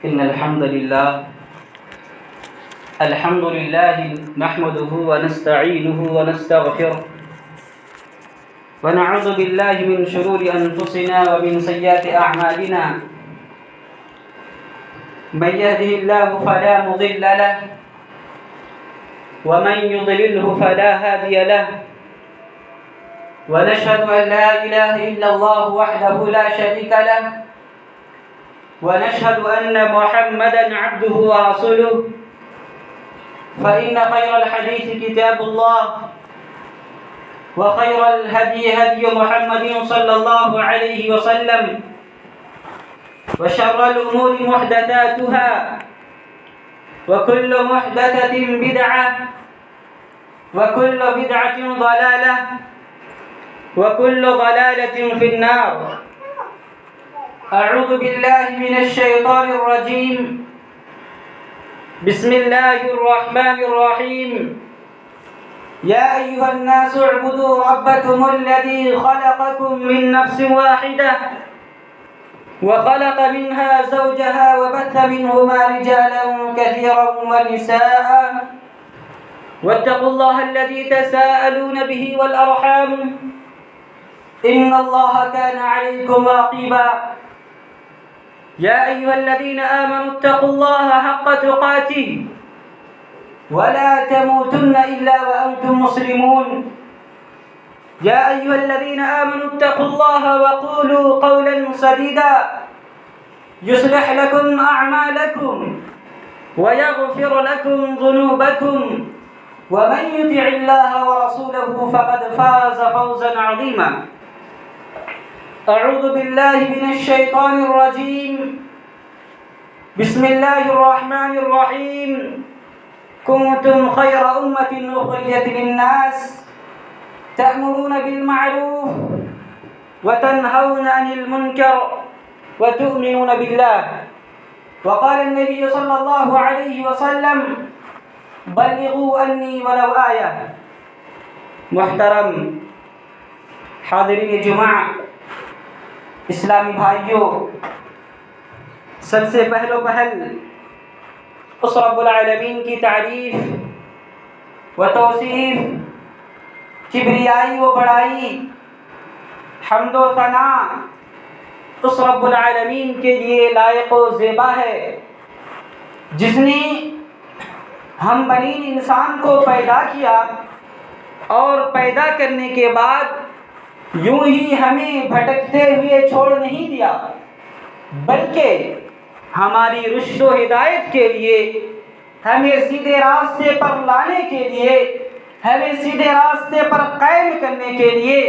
إن الحمد لله نحمده ونستعينه ونستغفره ونعوذ بالله من شرور أنفسنا ومن سيئات أعمالنا من يهده الله فلا مضل له ومن يضلله فلا هادي له ونشهد أن لا إله إلا الله وحده لا شريك له ونشهد أن محمدًا عبده ورسوله فإن خير الحديث كتاب الله وخير الهدي هدي محمد صلى الله عليه وسلم وشر الأمور محدثاتها وكل محدثة بدعة وكل بدعة ضلالة وكل ضلالة في النار. أعوذ بالله من الشيطان الرجيم. بسم الله الرحمن الرحيم. يا أيها الناس اعبدوا ربكم الذي خلقكم من نفس واحدة وخلق منها زوجها وبث منهما رجالا كثيرا ونساء واتقوا الله الذي تساءلون به والأرحام إن الله كان عليكم رقيبا. يا أيها الذين آمنوا اتقوا الله حق تقاته ولا تموتن إلا وأنتم مسلمون. يا أيها الذين آمنوا اتقوا الله وقولوا قولا سديدا يصلح لكم أعمالكم ويغفر لكم ذنوبكم ومن يطع الله ورسوله فقد فاز فوزا عظيما. أعوذ بالله من الشيطان الرجيم. بسم الله الرحمن الرحيم. كنتم خير أمة أخرجت للناس تأمرون بالمعروف وتنهون عن المنكر وتؤمنون بالله. وقال النبي صلى الله عليه وسلم بلغوا عني ولو آية. محترم حاضرین جمعہ، اسلامی بھائیوں، سب سے پہلو پہل اس رب العالمین کی تعریف و توصیف، کبریائی و بڑائی، حمد و ثنا اس رب العالمین کے لیے لائق و زیبا ہے جس نے ہم بنی انسان کو پیدا کیا اور پیدا کرنے کے بعد یوں ہی ہمیں بھٹکتے ہوئے چھوڑ نہیں دیا، بلکہ ہماری رشد و ہدایت کے لیے، ہمیں سیدھے راستے پر لانے کے لیے، ہمیں سیدھے راستے پر قائم کرنے کے لیے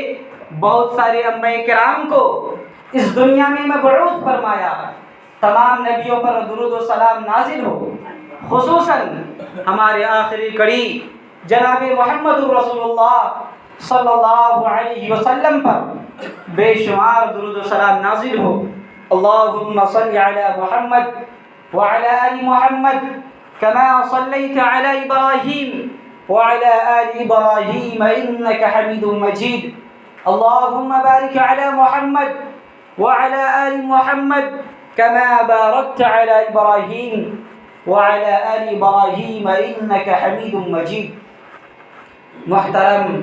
بہت سارے انبیاء کرام کو اس دنیا میں مبعوث فرمایا. تمام نبیوں پر درود و سلام نازل ہو، خصوصاً ہمارے آخری کڑی جناب محمد رسول اللہ صلی اللہ علیہ وسلم پر بے شمار درود و سلام نازل ہو. اللہم صل علی محمد وعلی آل محمد کما صلیت علی ابراہیم وعلی آل ابراہیم انک حمید مجید. اللہم بارک علی محمد وعلی آل محمد کما بارکت علی ابراہیم وعلی آل ابراہیم انک حمید مجید. محترم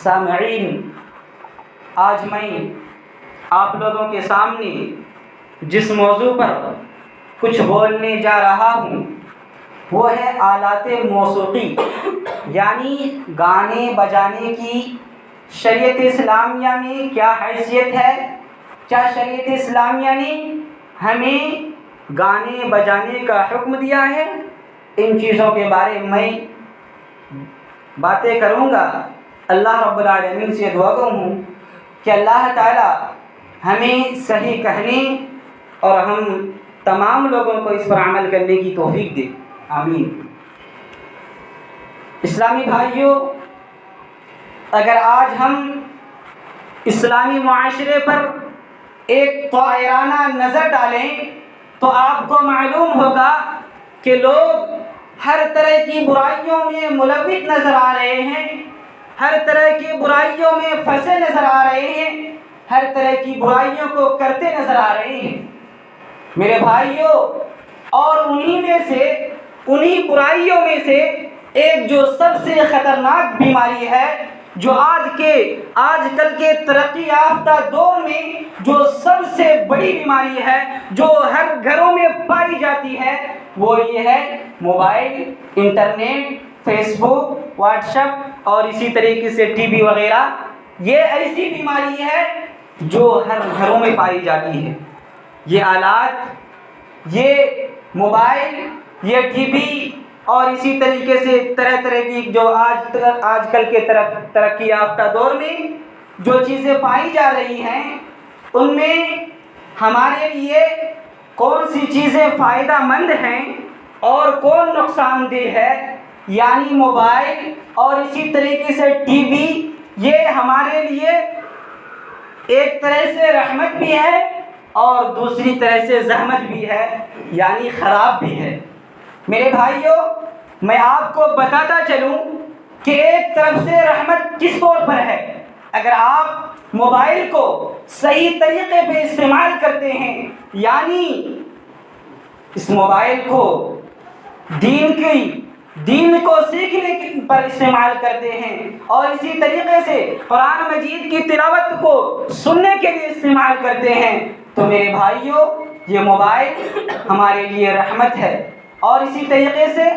سامعین، آج میں آپ لوگوں کے سامنے جس موضوع پر کچھ بولنے جا رہا ہوں وہ ہے آلات موسیقی، یعنی گانے بجانے کی شریعت اسلامیہ میں کیا حیثیت ہے. کیا شریعت اسلامیہ نے ہمیں گانے بجانے کا حکم دیا ہے؟ ان چیزوں کے بارے میں باتیں کروں گا. اللہ رب العالمین سے دعا کروں کہ اللہ تعالی ہمیں صحیح کہنے اور ہم تمام لوگوں کو اس پر عمل کرنے کی توفیق دے. آمین. اسلامی بھائیوں، اگر آج ہم اسلامی معاشرے پر ایک طائرانہ نظر ڈالیں تو آپ کو معلوم ہوگا کہ لوگ ہر طرح کی برائیوں میں ملوث نظر آ رہے ہیں، ہر طرح کی برائیوں میں پھنسے نظر آ رہے ہیں، ہر طرح کی برائیوں کو کرتے نظر آ رہے ہیں. میرے بھائیوں، اور انہی برائیوں میں سے ایک جو سب سے خطرناک بیماری ہے، جو آج کل کے ترقی یافتہ دور میں جو سب سے بڑی بیماری ہے، جو ہر گھروں میں پائی جاتی ہے، وہ یہ ہے موبائل، انٹرنیٹ، فیس بک، واٹس ایپ اور اسی طریقے سے ٹی وی وغیرہ۔ یہ ایسی بیماری ہے جو ہر گھروں میں پائی جاتی ہے۔ یہ آلات، یہ موبائل، یہ ٹی وی اور اسی طریقے سے طرح طرح کی جو آج کل کے ترقی یافتہ دور میں جو چیزیں پائی جا رہی ہیں، ان میں ہمارے لیے کون سی چیزیں فائدہ مند ہیں اور کون نقصان دہ ہے، یعنی موبائل اور اسی طریقے سے ٹی وی، یہ ہمارے لیے ایک طرح سے رحمت بھی ہے اور دوسری طرح سے زحمت بھی ہے، یعنی خراب بھی ہے۔ میرے بھائیوں، میں آپ کو بتاتا چلوں کہ ایک طرف سے رحمت کس طور پر ہے۔ اگر آپ موبائل کو صحیح طریقے پہ استعمال کرتے ہیں، یعنی اس موبائل کو دین کو سیکھنے پر استعمال کرتے ہیں اور اسی طریقے سے قرآن مجید کی تلاوت کو سننے کے لیے استعمال کرتے ہیں، تو میرے بھائیوں، یہ موبائل ہمارے لیے رحمت ہے۔ اور اسی طریقے سے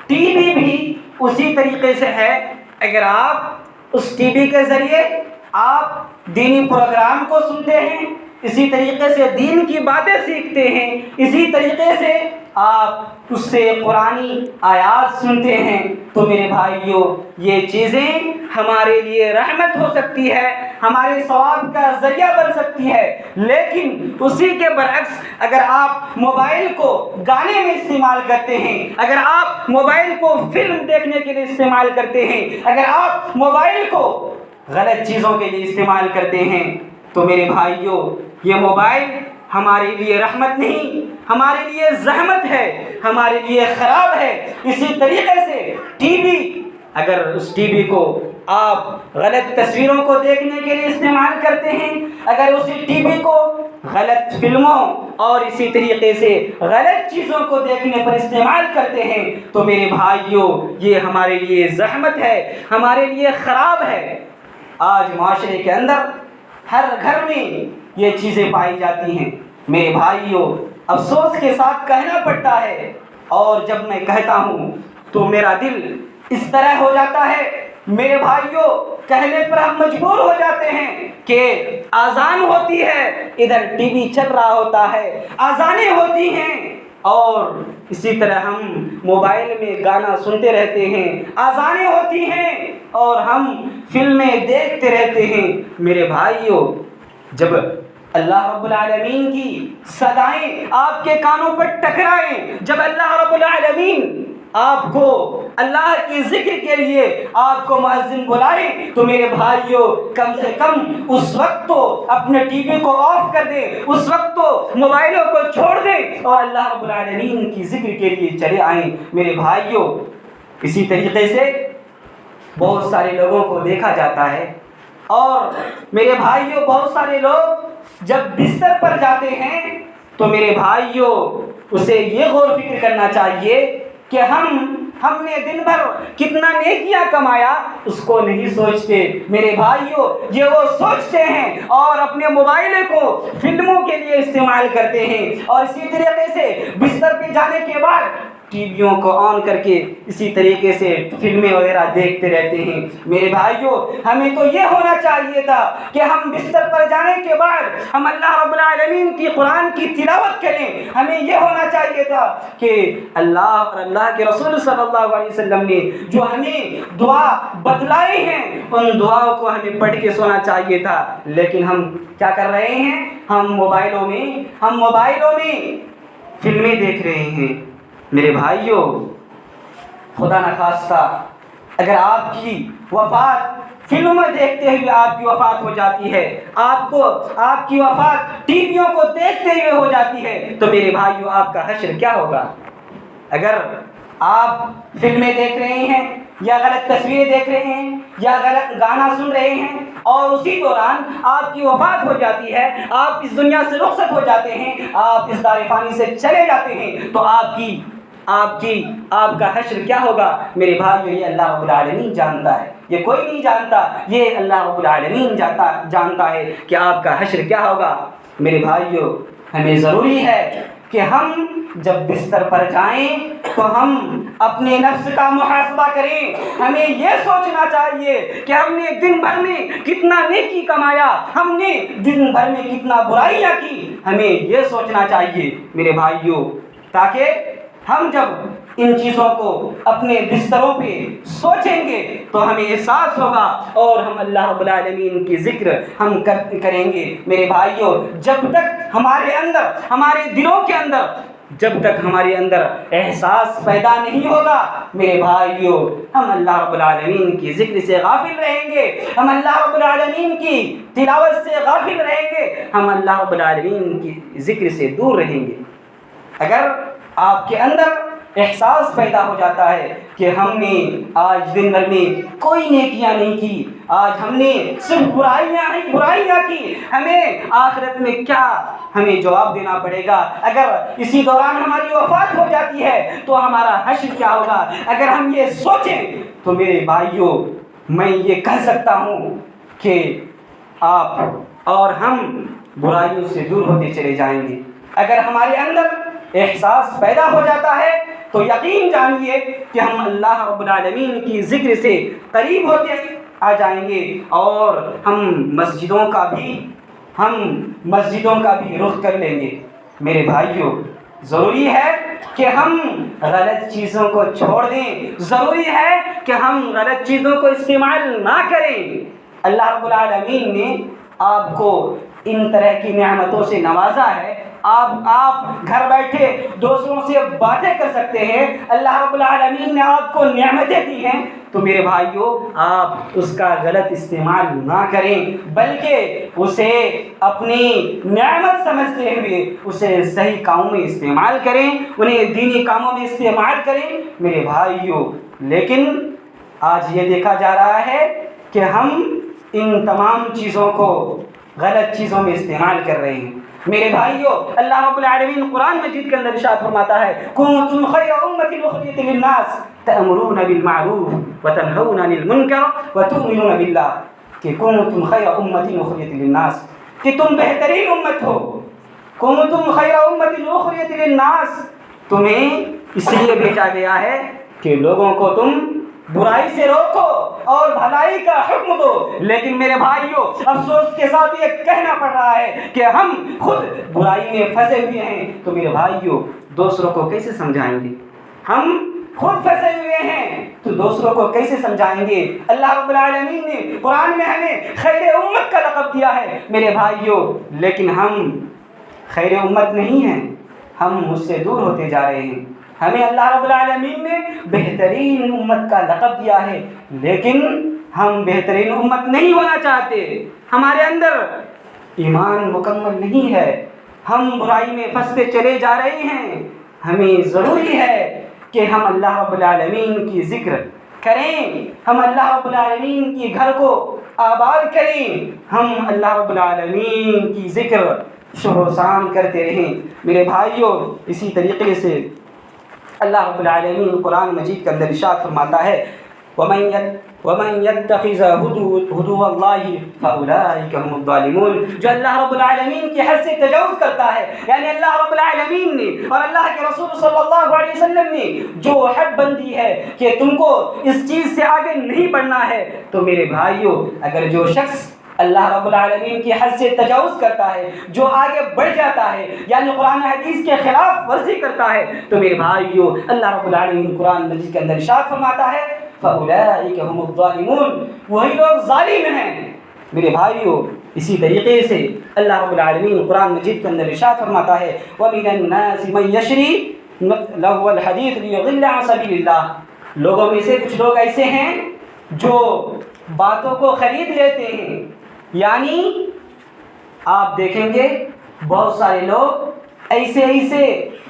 ٹی وی بھی اسی طریقے سے ہے۔ اگر آپ اس ٹی وی کے ذریعے آپ دینی پروگرام کو سنتے ہیں، اسی طریقے سے دین کی باتیں سیکھتے ہیں، اسی طریقے سے آپ اس سے قرآنی آیات سنتے ہیں، تو میرے بھائیوں، یہ چیزیں ہمارے لیے رحمت ہو سکتی ہے، ہمارے ثواب کا ذریعہ بن سکتی ہے۔ لیکن اسی کے برعکس اگر آپ موبائل کو گانے میں استعمال کرتے ہیں، اگر آپ موبائل کو فلم دیکھنے کے لیے استعمال کرتے ہیں، اگر آپ موبائل کو غلط چیزوں کے لیے استعمال کرتے ہیں، تو میرے بھائیوں، یہ موبائل ہمارے لیے رحمت نہیں، ہمارے لیے زحمت ہے، ہمارے لیے خراب ہے۔ اسی طریقے سے ٹی وی، اگر اس ٹی وی کو آپ غلط تصویروں کو دیکھنے کے لیے استعمال کرتے ہیں، اگر اسی ٹی وی کو غلط فلموں اور اسی طریقے سے غلط چیزوں کو دیکھنے پر استعمال کرتے ہیں، تو میرے بھائیوں، یہ ہمارے لیے زحمت ہے، ہمارے لیے خراب ہے۔ آج معاشرے کے اندر ہر گھر میں یہ چیزیں پائی جاتی ہیں۔ میرے بھائیوں، افسوس کے ساتھ کہنا پڑتا ہے، اور جب میں کہتا ہوں تو میرا دل اس طرح ہو جاتا ہے، میرے بھائیوں، کہنے پر ہم مجبور ہو جاتے ہیں کہ اذان ہوتی ہے، ادھر ٹی وی چل رہا ہوتا ہے، اذانیں ہوتی ہیں اور اسی طرح ہم موبائل میں گانا سنتے رہتے ہیں، اذانیں ہوتی ہیں اور ہم فلمیں دیکھتے رہتے ہیں۔ میرے بھائیوں، جب اللہ رب العالمین کی صدائیں آپ کے کانوں پر ٹکرائیں، جب اللہ رب العالمین آپ کو اللہ کی ذکر کے لیے آپ کو مؤذن بلائے، تو میرے بھائیوں، کم سے کم اس وقت تو اپنے ٹی وی کو آف کر دیں، اس وقت تو موبائلوں کو چھوڑ دیں اور اللہ رب العالمین کی ذکر کے لیے چلے آئیں۔ میرے بھائیوں، اسی طریقے سے بہت سارے لوگوں کو دیکھا جاتا ہے، اور میرے بھائیوں، بہت سارے لوگ جب بستر پر جاتے ہیں تو میرے بھائیوں، اسے یہ غور و فکر کرنا چاہیے کہ ہم نے دن بھر کتنا نیکیاں کمایا، اس کو نہیں سوچتے۔ میرے بھائیوں، یہ وہ سوچتے ہیں اور اپنے موبائل کو فلموں کے لیے استعمال کرتے ہیں، اور اسی طریقے سے بستر پہ جانے کے بعد ٹی ویوں کو آن کر کے اسی طریقے سے فلمیں وغیرہ دیکھتے رہتے ہیں۔ میرے بھائیوں، ہمیں تو یہ ہونا چاہیے تھا کہ ہم بستر پر جانے کے بعد ہم اللہ رب العالمین کی قرآن کی تلاوت کریں۔ ہمیں یہ ہونا چاہیے تھا کہ اللہ اور اللہ کے رسول صلی اللہ علیہ وسلم نے جو ہمیں دعا بتلائی ہیں، ان دعاؤں کو ہمیں پڑھ کے سونا چاہیے تھا۔ لیکن ہم کیا کر رہے ہیں؟ ہم موبائلوں میں فلمیں دیکھ رہے ہیں۔ میرے بھائیوں، خدا نخواستہ اگر آپ کی وفات فلم دیکھتے ہوئے آپ کی وفات ہو جاتی ہے، آپ کی وفات ٹی ویوں کو دیکھتے ہوئے ہو جاتی ہے، تو میرے بھائیوں، آپ کا حشر کیا ہوگا؟ اگر آپ فلمیں دیکھ رہے ہیں، یا غلط تصویریں دیکھ رہے ہیں یا غلط گانا سن رہے ہیں اور اسی دوران آپ کی وفات ہو جاتی ہے، آپ اس دنیا سے رخصت ہو جاتے ہیں، آپ اس دار فانی سے چلے جاتے ہیں، تو آپ کا حشر کیا ہوگا؟ میرے بھائیو، یہ اللہ رب العالمین جانتا ہے، یہ کوئی نہیں جانتا، یہ اللہ رب العالمین جانتا ہے کہ آپ کا حشر کیا ہوگا۔ میرے بھائیو، ہمیں ضروری ہے کہ ہم جب بستر پر جائیں تو ہم اپنے نفس کا محاسبہ کریں۔ ہمیں یہ سوچنا چاہیے کہ ہم نے دن بھر میں کتنا نیکی کمایا، ہم نے دن بھر میں کتنا برائیاں کی، ہمیں یہ سوچنا چاہیے میرے بھائیوں، تاکہ ہم جب ان چیزوں کو اپنے بستروں پہ سوچیں گے تو ہمیں احساس ہوگا اور ہم اللہ رب العالمین کی ذکر ہم کریں گے۔ میرے بھائیوں، جب تک ہمارے دلوں کے اندر جب تک ہمارے اندر احساس پیدا نہیں ہوگا، میرے بھائیوں، ہم اللہ رب العالمین کی ذکر سے غافل رہیں گے، ہم اللہ رب العالمین کی تلاوت سے غافل رہیں گے، ہم اللہ رب العالمین کی ذکر سے دور رہیں گے۔ اگر آپ کے اندر احساس پیدا ہو جاتا ہے کہ ہم نے آج دن بھر میں کوئی نیکیاں نہیں کی، آج ہم نے صرف برائیاں کی، ہمیں آخرت میں کیا ہمیں جواب دینا پڑے گا؟ اگر اسی دوران ہماری وفات ہو جاتی ہے تو ہمارا حشر کیا ہوگا؟ اگر ہم یہ سوچیں تو میرے بھائیوں، میں یہ کہہ سکتا ہوں کہ آپ اور ہم برائیوں سے دور ہوتے چلے جائیں گے۔ اگر ہمارے اندر احساس پیدا ہو جاتا ہے تو یقین جانیے کہ ہم اللہ رب العالمین کی ذکر سے قریب ہوتے آ جائیں گے، اور ہم مسجدوں کا بھی رخ کر لیں گے۔ میرے بھائیوں، ضروری ہے کہ ہم غلط چیزوں کو چھوڑ دیں، ضروری ہے کہ ہم غلط چیزوں کو استعمال نہ کریں۔ اللہ رب العالمین نے آپ کو ان طرح کی نعمتوں سے نوازا ہے، آپ گھر بیٹھے دوسروں سے باتیں کر سکتے ہیں، اللہ رب العالمین نے آپ کو نعمتیں دی ہیں، تو میرے بھائیوں، آپ اس کا غلط استعمال نہ کریں، بلکہ اسے اپنی نعمت سمجھتے ہوئے اسے صحیح کاموں میں استعمال کریں، انہیں دینی کاموں میں استعمال کریں میرے بھائیوں۔ لیکن آج یہ دیکھا جا رہا ہے کہ ہم ان تمام چیزوں کو غلط چیزوں میں استعمال کر رہے ہیں۔ میرے بھائیوں، اللہ رب العالمین قرآن مجید کے اندر ارشاد فرماتا ہے، کنتم خیر امۃ اخرجت للناس تأمرون بالمعروف وتنہون عن المنکر وتؤمنون باللہ، کہ کنتم خیر امۃ اخرجت للناس، کہ تم بہترین امت ہو۔ کنتم خیر امۃ اخرجت للناس، تمہیں اس لیے بھیجا گیا ہے کہ لوگوں کو تم برائی سے روکو اور بھلائی کا حکم دو۔ لیکن میرے بھائیوں، افسوس کے ساتھ یہ کہنا پڑ رہا ہے کہ ہم خود برائی میں پھنسے ہوئے ہیں، تو میرے بھائیوں، دوسروں کو کیسے سمجھائیں گے؟ ہم خود پھنسے ہوئے ہیں تو دوسروں کو کیسے سمجھائیں گے؟ اللہ رب العالمین نے قرآن میں ہمیں خیر امت کا لقب دیا ہے میرے بھائیوں، لیکن ہم خیر امت نہیں ہیں، ہم اس سے دور ہوتے جا رہے ہیں۔ ہمیں اللہ رب العالمین نے بہترین امت کا لقب دیا ہے، لیکن ہم بہترین امت نہیں ہونا چاہتے، ہمارے اندر ایمان مکمل نہیں ہے، ہم برائی میں پھنستے چلے جا رہے ہیں۔ ہمیں ضروری ہے کہ ہم اللہ رب العالمین کی ذکر کریں، ہم اللہ رب العالمین کی گھر کو آباد کریں، ہم اللہ رب العالمین کی ذکر شکر و شان کرتے رہیں میرے بھائیوں۔ اسی طریقے سے اللہ رب العالمین قرآن مجید کے اندر ارشاد فرماتا ہے، وَمَن يَتَّخِذَ هُدُوَ اللَّهِ فَأُولَٰئِكَ هُمُ الظَّالِمُونَ، جو اللہ رب العالمین کی حد سے تجاوز کرتا ہے، یعنی اللہ رب العالمین نے اور اللہ کے رسول صلی اللہ علیہ وسلم نے جو حد بندی ہے کہ تم کو اس چیز سے آگے نہیں بڑھنا ہے، تو میرے بھائیوں، اگر جو شخص اللہ رب العالمین کی حد سے تجاوز کرتا ہے، جو آگے بڑھ جاتا ہے، یعنی قرآن حدیث کے خلاف ورزی کرتا ہے، تو میرے بھائیوں، اللہ رب العالمین قرآن مجید کے اندر ارشاد فرماتا ہے، فَأُولَٰئِكَ هُمُ الظَّالِمُونَ، وہی لوگ ظالم ہیں میرے بھائیوں۔ اسی طریقے سے اللہ رب العالمین قرآن مجید کے اندر ارشاد فرماتا ہے، وَمِنَ النَّاسِ مَن يَشْرِي لَهْوَ الْحَدِيثِ لِيُضِلَّ عَن سَبِيلِ اللَّهِ، لوگوں میں سے کچھ لوگ ایسے ہیں جو باتوں کو خرید لیتے ہیں، یعنی آپ دیکھیں گے بہت سارے لوگ ایسے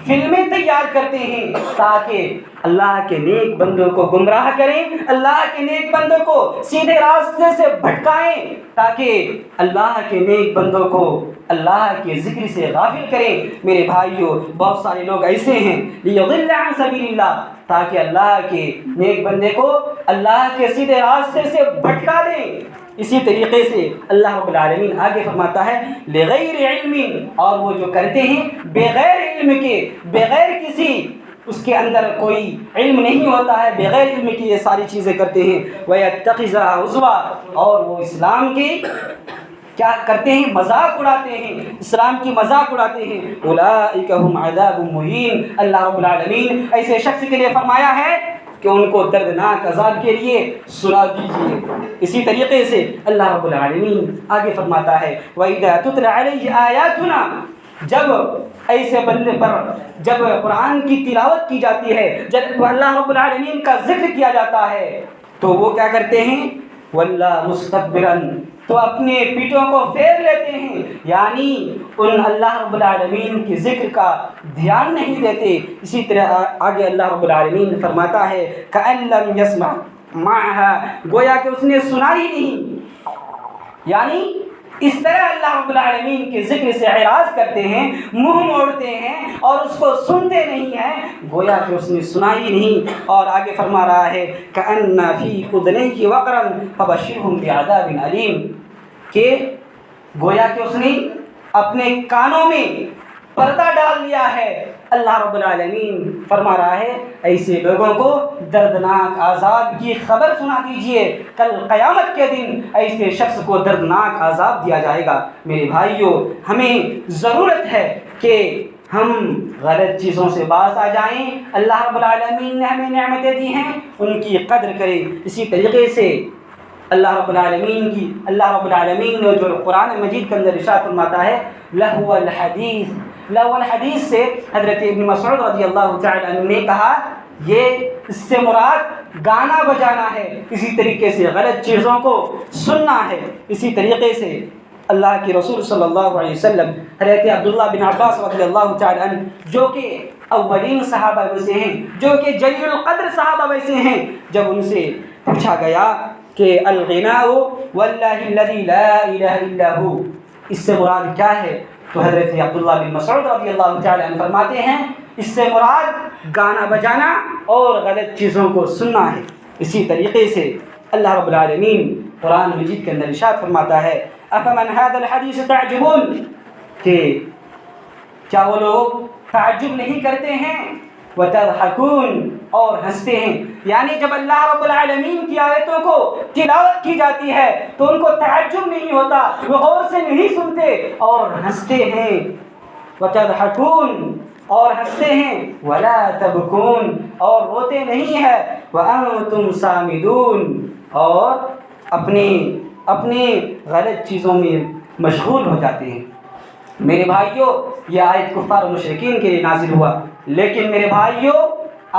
فلمیں تیار کرتے ہیں تاکہ اللہ کے نیک بندوں کو گمراہ کریں، اللہ کے نیک بندوں کو سیدھے راستے سے بھٹکائیں، تاکہ اللہ کے نیک بندوں کو اللہ کے ذکر سے غافل کریں۔ میرے بھائیوں، بہت سارے لوگ ایسے ہیں لیضل عن سبیل اللہ، تاکہ اللہ کے نیک بندے کو اللہ کے سیدھے راستے سے بھٹکا دیں۔ اسی طریقے سے اللہ رب العالمین آگے فرماتا ہے لغیر علم، اور وہ جو کرتے ہیں بغیر علم کے، بغیر کسی اس کے اندر کوئی علم نہیں ہوتا ہے، بغیر علم کی یہ ساری چیزیں کرتے ہیں۔ وَيَتَّخِذَهَا هُزُوًا، اور وہ اسلام کی کیا کرتے ہیں؟ مذاق اڑاتے ہیں، اسلام کی مذاق اڑاتے ہیں۔ اولئک هم عذاب مہین، اللہ رب العالمین ایسے شخص کے لیے فرمایا ہے کہ ان کو دردناک عذاب کے لیے سنا دیجیے۔ اسی طریقے سے اللہ رب العالمین آگے فرماتا ہے وَإِذَا تُتْلَى عَلَيْهِ آيَاتُنَا، جب ایسے بندے پر جب قرآن کی تلاوت کی جاتی ہے، جب اللہ رب العالمین کا ذکر کیا جاتا ہے، تو وہ کیا کرتے ہیں؟ وَلَّا مُسْتَكْبِرًا، تو اپنے پیٹوں کو پھیر لیتے ہیں، یعنی ان اللہ رب العالمین کی ذکر کا دھیان نہیں دیتے۔ اسی طرح آگے اللہ رب العالمین فرماتا ہے كَأَن لَّمْ يَسْمَعْ مَعَهَا، گویا کہ اس نے سنا ہی نہیں، یعنی اس طرح اللہ رب العالمین کے ذکر سے اعراض کرتے ہیں، منہ موڑتے ہیں اور اس کو سنتے نہیں ہیں، گویا کہ اس نے سنا ہی نہیں۔ اور آگے فرما رہا ہے كَأَنَّ فِي أُذُنَيْهِ وَقْرًا فَبَشِّرْهُم بِعَذَابٍ أَلِيمٍ، کہ گویا کہ اس نے اپنے کانوں میں پردہ ڈال لیا ہے۔ اللہ رب العالمین فرما رہا ہے ایسے لوگوں کو دردناک عذاب کی خبر سنا دیجئے، کل قیامت کے دن ایسے شخص کو دردناک عذاب دیا جائے گا۔ میرے بھائیوں، ہمیں ضرورت ہے کہ ہم غلط چیزوں سے باز آ جائیں۔ اللہ رب العالمین نے ہمیں نعمتیں دی ہیں، ان کی قدر کریں۔ اسی طریقے سے اللہ رب العالمین نے جو قرآن مجید کے اندر ارشاد فرماتا ہے لہو الحدیث، لہو الحدیث سے حضرت ابن مسعود رضی اللہ تعالی عنہ نے کہا یہ اس سے مراد گانا بجانا ہے، اسی طریقے سے غلط چیزوں کو سننا ہے۔ اسی طریقے سے اللہ کے رسول صلی اللہ علیہ وسلم حضرت عبداللہ بن عباس رضی اللہ تعالی عنہ، جو کہ اولین صحابہ میں سے ہیں، جو کہ جلیل القدر صحابہ میں سے ہیں، جب ان سے پوچھا گیا کہ الغناء واللہ الذی لا الہ الا ہو، اس سے مراد کیا ہے؟ تو حضرت عبداللہ بن مسعود رضی اللہ تعالی عنہ فرماتے ہیں اس سے مراد گانا بجانا اور غلط چیزوں کو سننا ہے۔ اسی طریقے سے اللہ رب العالمین قرآن مجید کے اندر ارشاد فرماتا ہے افمن هذا الحدیث تعجبون، کہ کیا وہ لوگ تعجب نہیں کرتے ہیں؟ وتضحکون، اور ہنستے ہیں، یعنی جب اللہ رب العالمین کی آیتوں کو تلاوت کی جاتی ہے تو ان کو تعجب نہیں ہوتا، وہ غور سے نہیں سنتے اور ہنستے ہیں۔ وتضحکون، اور ہنستے ہیں، ولا تبکون، اور روتے نہیں ہے، وانتم صامدون، اور اپنے غلط چیزوں میں مشغول ہو جاتے ہیں۔ میرے بھائیوں، یہ آیت کفار و مشرکین کے لیے نازل ہوا، لیکن میرے بھائیوں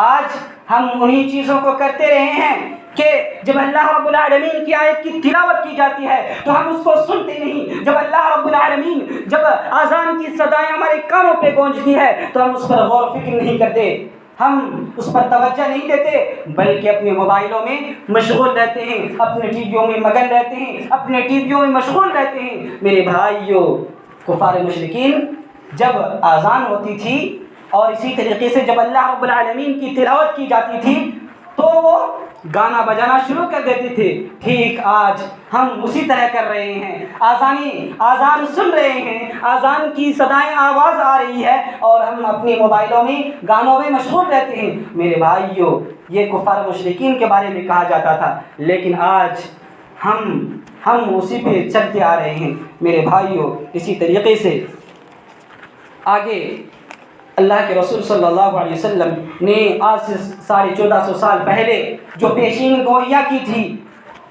آج ہم انہی چیزوں کو کرتے رہے ہیں کہ جب اللہ رب العالمین کی آیت کی تلاوت کی جاتی ہے تو ہم اس کو سنتے نہیں، جب اللہ رب العالمین جب اذان کی صدائیں ہمارے کانوں پہ گونجتی ہے تو ہم اس پر غور و فکر نہیں کرتے، ہم اس پر توجہ نہیں دیتے، بلکہ اپنے موبائلوں میں مشغول رہتے ہیں، اپنے ٹی ویوں میں مگن رہتے ہیں، اپنے ٹی ویوں میں مشغول رہتے ہیں۔ میرے بھائیوں، کفار مشرکین جب اذان ہوتی تھی اور اسی طریقے سے جب اللہ رب العالمین کی تلاوت کی جاتی تھی تو وہ گانا بجانا شروع کر دیتے تھے۔ ٹھیک آج ہم اسی طرح کر رہے ہیں، آذان سن رہے ہیں، آذان کی صدائیں آواز آ رہی ہے اور ہم اپنے موبائلوں میں گانوں میں مشغول رہتے ہیں۔ میرے بھائیوں، یہ کفار مشرکین کے بارے میں کہا جاتا تھا، لیکن آج ہم اسی پہ چلتے آ رہے ہیں۔ میرے بھائیوں، اسی طریقے سے آگے اللہ کے رسول صلی اللہ علیہ وسلم نے آج سے 1450 سال پہلے جو پیشین گوئیاں کی تھی،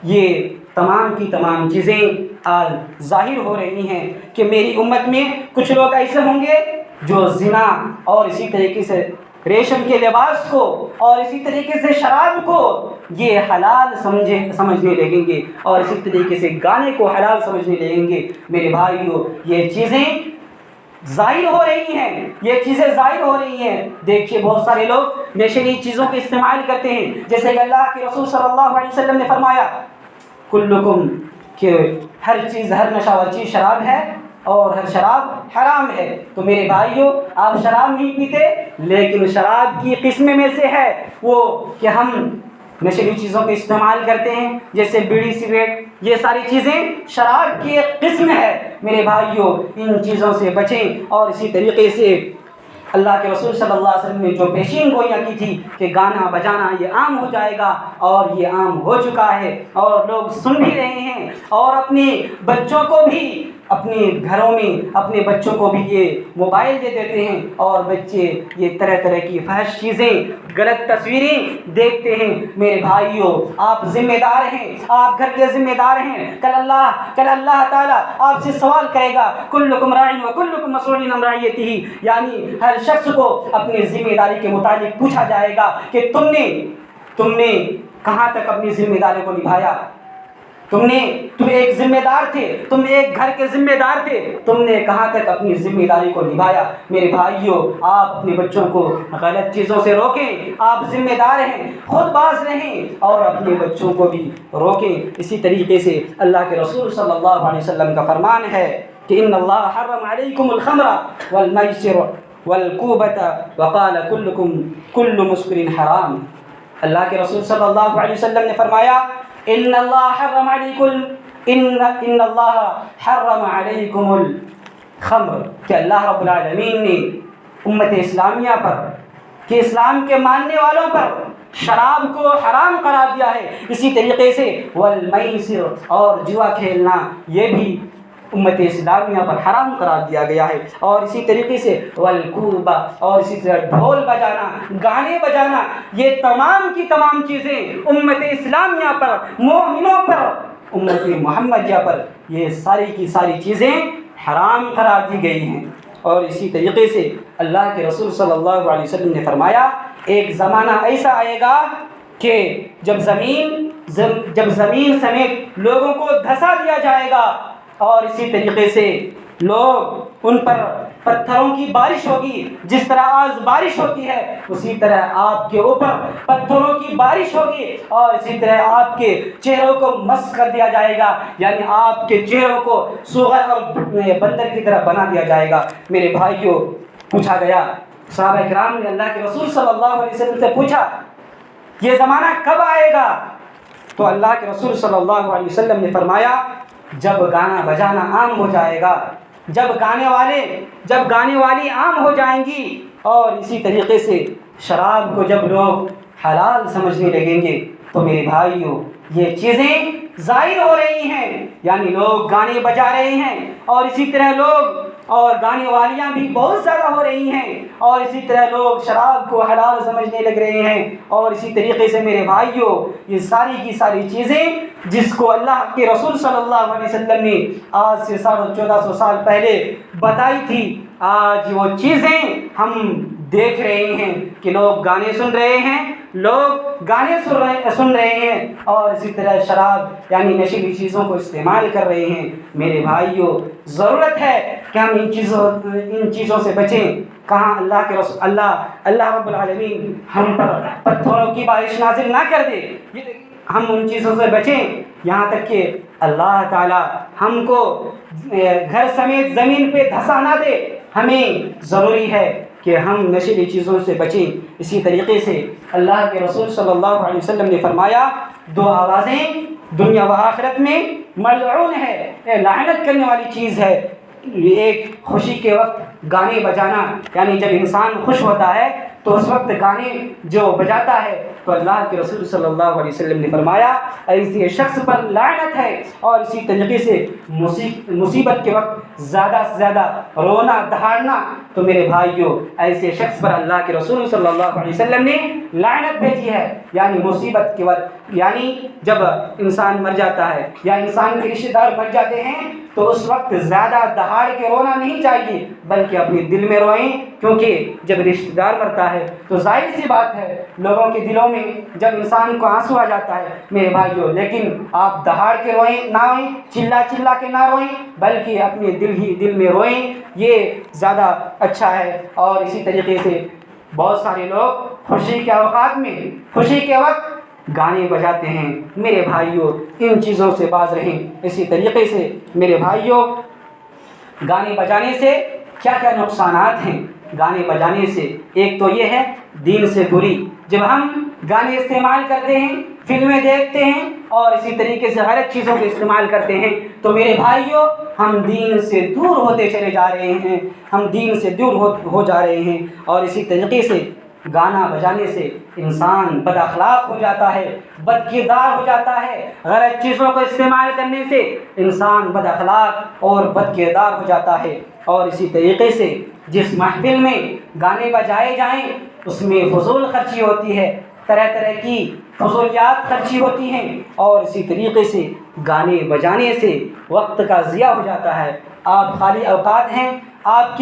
یہ تمام کی تمام چیزیں آج ظاہر ہو رہی ہیں کہ میری امت میں کچھ لوگ ایسے ہوں گے جو زنا اور اسی طریقے سے ریشم کے لباس کو اور اسی طریقے سے شراب کو یہ حلال سمجھنے لگیں گے اور اسی طریقے سے گانے کو حلال سمجھنے لگیں گے۔ میرے بھائیوں، یہ چیزیں ظاہر ہو رہی ہیں، یہ چیزیں ظاہر ہو رہی ہیں۔ دیکھیے بہت سارے لوگ نشیلی چیزوں کا استعمال کرتے ہیں، جیسے کہ اللہ کے رسول صلی اللہ علیہ وسلم نے فرمایا کلکم، کہ ہر چیز، ہر نشہ چیز شراب ہے اور ہر شراب حرام ہے۔ تو میرے بھائیوں، آپ شراب نہیں پیتے، لیکن شراب کی قسم میں سے ہے وہ کہ ہم نشیلی چیزوں کا استعمال کرتے ہیں، جیسے بیڑی، سگریٹ، یہ ساری چیزیں شراب کی ایک قسم ہے۔ میرے بھائیوں، ان چیزوں سے بچیں۔ اور اسی طریقے سے اللہ کے رسول صلی اللہ علیہ وسلم نے جو پیشین گوئیاں کی تھی کہ گانا بجانا یہ عام ہو جائے گا، اور یہ عام ہو چکا ہے، اور لوگ سن بھی رہے ہیں، اور اپنے بچوں کو بھی، اپنے گھروں میں اپنے بچوں کو بھی یہ موبائل دے دیتے ہیں، اور بچے یہ طرح طرح کی فحش چیزیں، غلط تصویریں دیکھتے ہیں۔ میرے بھائیوں، آپ ذمہ دار ہیں، آپ گھر کے ذمہ دار ہیں۔ کل اللہ تعالیٰ آپ سے سوال کرے گا، کلکم راع وکلکم مسئول عن رعیتہ، یعنی ہر شخص کو اپنی ذمہ داری کے متعلق پوچھا جائے گا کہ تم نے کہاں تک اپنی ذمہ داری کو نبھایا۔ تم ایک ذمہ دار تھے، تم ایک گھر کے ذمہ دار تھے، تم نے کہاں تک اپنی ذمہ داری کو نبھایا۔ میرے بھائیوں، آپ اپنے بچوں کو غلط چیزوں سے روکیں، آپ ذمہ دار ہیں، خود باز رہیں اور اپنے بچوں کو بھی روکیں۔ اسی طریقے سے اللہ کے رسول صلی اللہ علیہ وسلم کا فرمان ہے کہ ان اللہ حرم علیکم الخمر والمیسر والکوبۃ وقال کل مسکر حرام۔ اللہ کے رسول صلی اللہ علیہ وسلم نے فرمایا ان اللہ حرم علیکم الخمر، کہ اللہ رب العالمین نے امت اسلامیہ پر، کہ اسلام کے ماننے والوں پر شراب کو حرام قرار دیا ہے۔ اسی طریقے سے والمیسر، اور جوا کھیلنا، یہ بھی امت اسلامیہ پر حرام قرار دیا گیا ہے۔ اور اسی طریقے سے والکوبہ، اور اسی طرح ڈھول بجانا، گانے بجانا، یہ تمام کی تمام چیزیں امت اسلامیہ پر، مومنوں پر، امت محمدیہ پر، یہ ساری کی ساری چیزیں حرام قرار دی گئی ہیں۔ اور اسی طریقے سے اللہ کے رسول صلی اللہ علیہ وسلم نے فرمایا ایک زمانہ ایسا آئے گا کہ جب زمین سمیت لوگوں کو دھسا دیا جائے گا، اور اسی طریقے سے لوگ ان پر پتھروں کی بارش ہوگی، جس طرح آج بارش ہوتی ہے اسی طرح آپ کے اوپر پتھروں کی بارش ہوگی، اور اسی طرح آپ کے چہروں کو مسخ کر دیا جائے گا، یعنی آپ کے چہروں کو سوغر اور بندر کی طرح بنا دیا جائے گا۔ میرے بھائیوں، پوچھا گیا، صحابہ کرام نے اللہ کے رسول صلی اللہ علیہ وسلم سے پوچھا یہ زمانہ کب آئے گا؟ تو اللہ کے رسول صلی اللہ علیہ وسلم نے فرمایا جب گانا بجانا عام ہو جائے گا، جب گانے والی عام ہو جائیں گی، اور اسی طریقے سے شراب کو جب لوگ حلال سمجھنے لگیں گے۔ تو میرے بھائیوں، یہ چیزیں ظاہر ہو رہی ہیں، یعنی لوگ گانے بجا رہے ہیں، اور اسی طرح لوگ اور گانے والیاں بھی بہت زیادہ ہو رہی ہیں، اور اسی طرح لوگ شراب کو حلال سمجھنے لگ رہے ہیں۔ اور اسی طریقے سے میرے بھائیوں، یہ ساری کی ساری چیزیں جس کو اللہ کے رسول صلی اللہ علیہ وسلم نے آج سے 1450 سال پہلے بتائی تھی، آج وہ چیزیں ہم دیکھ رہے ہیں کہ لوگ گانے سن رہے ہیں، اور اسی طرح شراب یعنی نشیلی چیزوں کو استعمال کر رہے ہیں۔ میرے بھائیوں، ضرورت ہے کہ ہم ان چیزوں سے بچیں۔ کہاں اللہ رب العالمین ہم پر پتھروں کی بارش نازل نہ کر دے، ہم ان چیزوں سے بچیں، یہاں تک کہ اللہ تعالی ہم کو گھر سمیت زمین پہ دھسا نہ دے۔ ہمیں ضروری ہے کہ ہم نشیلی چیزوں سے بچیں۔ اسی طریقے سے اللہ کے رسول صلی اللہ علیہ وسلم نے فرمایا دو آوازیں دنیا و آخرت میں ملعون ہے، لعنت کرنے والی چیز ہے۔ ایک خوشی کے وقت گانے بجانا، یعنی جب انسان خوش ہوتا ہے تو اس وقت گانے جو بجاتا ہے، تو اللہ کے رسول صلی اللہ علیہ وسلم نے فرمایا ایسے شخص پر لعنت ہے۔ اور اسی طریقے سے مصیبت کے وقت زیادہ سے زیادہ رونا دہاڑنا، تو میرے بھائیوں ایسے شخص پر اللہ کے رسول صلی اللہ علیہ وسلم نے لعنت بھیجی ہے۔ یعنی مصیبت کے وقت، یعنی جب انسان مر جاتا ہے یا انسان کے رشتہ دار مر جاتے ہیں، تو اس وقت زیادہ دہاڑ کے رونا نہیں چاہیے، بلکہ اپنے دل میں روئیں کیونکہ جب رشتہ دار مرتا ہے تو ظاہر سی بات ہے لوگوں کے دلوں میں جب انسان کو آنسو آ جاتا ہے میرے بھائیوں، لیکن آپ دہاڑ کے روئیں نہ روئیں، چلا چلا کے نہ روئیں، بلکہ اپنے دل میں روئیں، یہ زیادہ اچھا ہے۔ اور اسی طریقے سے بہت سارے لوگ خوشی کے اوقات میں، خوشی کے وقت گانے بجاتے ہیں، میرے بھائیوں ان چیزوں سے باز رہیں۔ اسی طریقے سے میرے بھائیوں، گانے بجانے سے کیا کیا نقصانات ہیں؟ گانے بجانے سے ایک تو یہ ہے دین سے دوری، جب ہم گانے استعمال کرتے ہیں، فلمیں دیکھتے ہیں اور اسی طریقے سے غلط چیزوں کو استعمال کرتے ہیں تو میرے بھائیوں ہم دین سے دور ہوتے چلے جا رہے ہیں، ہم دین سے دور ہو جا رہے ہیں۔ اور اسی طریقے سے گانا بجانے سے انسان بد اخلاق ہو جاتا ہے، بد کردار ہو جاتا ہے، غلط چیزوں کو استعمال کرنے سے انسان بد اخلاق اور بد کردار ہو جاتا ہے۔ اور اسی طریقے سے جس محفل میں گانے بجائے جائیں اس میں فضول خرچی ہوتی ہے، طرح طرح کی فضولیات خرچی ہوتی ہیں، اور اسی طریقے سے گانے بجانے سے وقت کا ضیاع ہو جاتا ہے۔ آپ خالی اوقات ہیں، آپ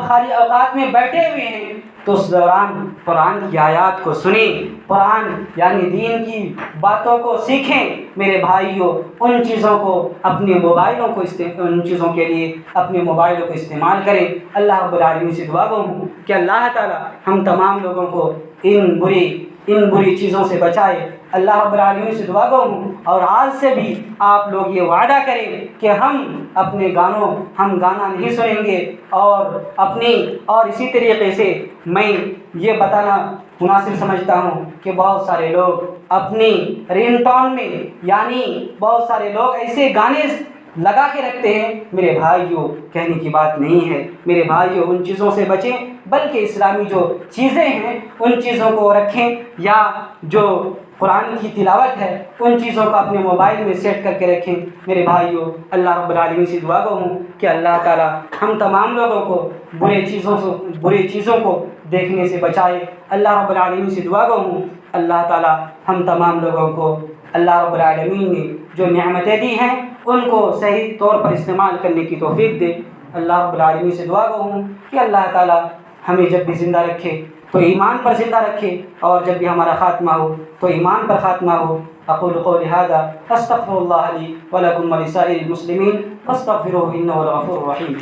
خالی اوقات میں بیٹھے ہوئے ہیں تو اس دوران قرآن کی آیات کو سنیں، قرآن یعنی دین کی باتوں کو سیکھیں۔ میرے بھائیوں ان چیزوں کو اپنے موبائلوں کو ان چیزوں کے لیے اپنے موبائلوں کو استعمال کریں۔ اللہ رب العالمین سے دعا گو ہوں کہ اللہ تعالی ہم تمام لوگوں کو ان بری چیزوں سے بچائے۔ اللہ رب العالمین سے دعا گو ہوں اور آج سے بھی آپ لوگ یہ وعدہ کریں کہ ہم گانا نہیں سنیں گے، اور اسی طریقے سے میں یہ بتانا مناسب سمجھتا ہوں کہ بہت سارے لوگ اپنی رنگ ٹون میں یعنی بہت سارے لوگ ایسے گانے لگا کے رکھتے ہیں، میرے بھائیوں کہنے کی بات نہیں ہے۔ میرے بھائیوں ان چیزوں سے بچیں، بلکہ اسلامی جو چیزیں ہیں ان چیزوں کو رکھیں، یا جو قرآن کی تلاوت ہے ان چیزوں کو اپنے موبائل میں سیٹ کر کے رکھیں۔ میرے بھائیوں اللہ رب العالمین سے دعا گو ہوں کہ اللہ تعالی ہم تمام لوگوں کو برے چیزوں کو دیکھنے سے بچائے۔ اللہ رب العالمین سے دعا گو ہوں اللہ تعالی ہم تمام لوگوں کو اللہ رب العالمین نے جو نعمتیں دی ہیں ان کو صحیح طور پر استعمال کرنے کی توفیق دے۔ اللہ رب العالمین سے دعا گو ہوں کہ اللہ تعالی ہمیں جب بھی زندہ رکھے تو ایمان پر زندہ رکھے، اور جب بھی ہمارا خاتمہ ہو تو ایمان پر خاتمہ ہو۔ اقول قولی ھذا استغفر اللہ لی ولکم ولسائر المسلمین فاستغفروہ انہ هو الغفور الرحیم۔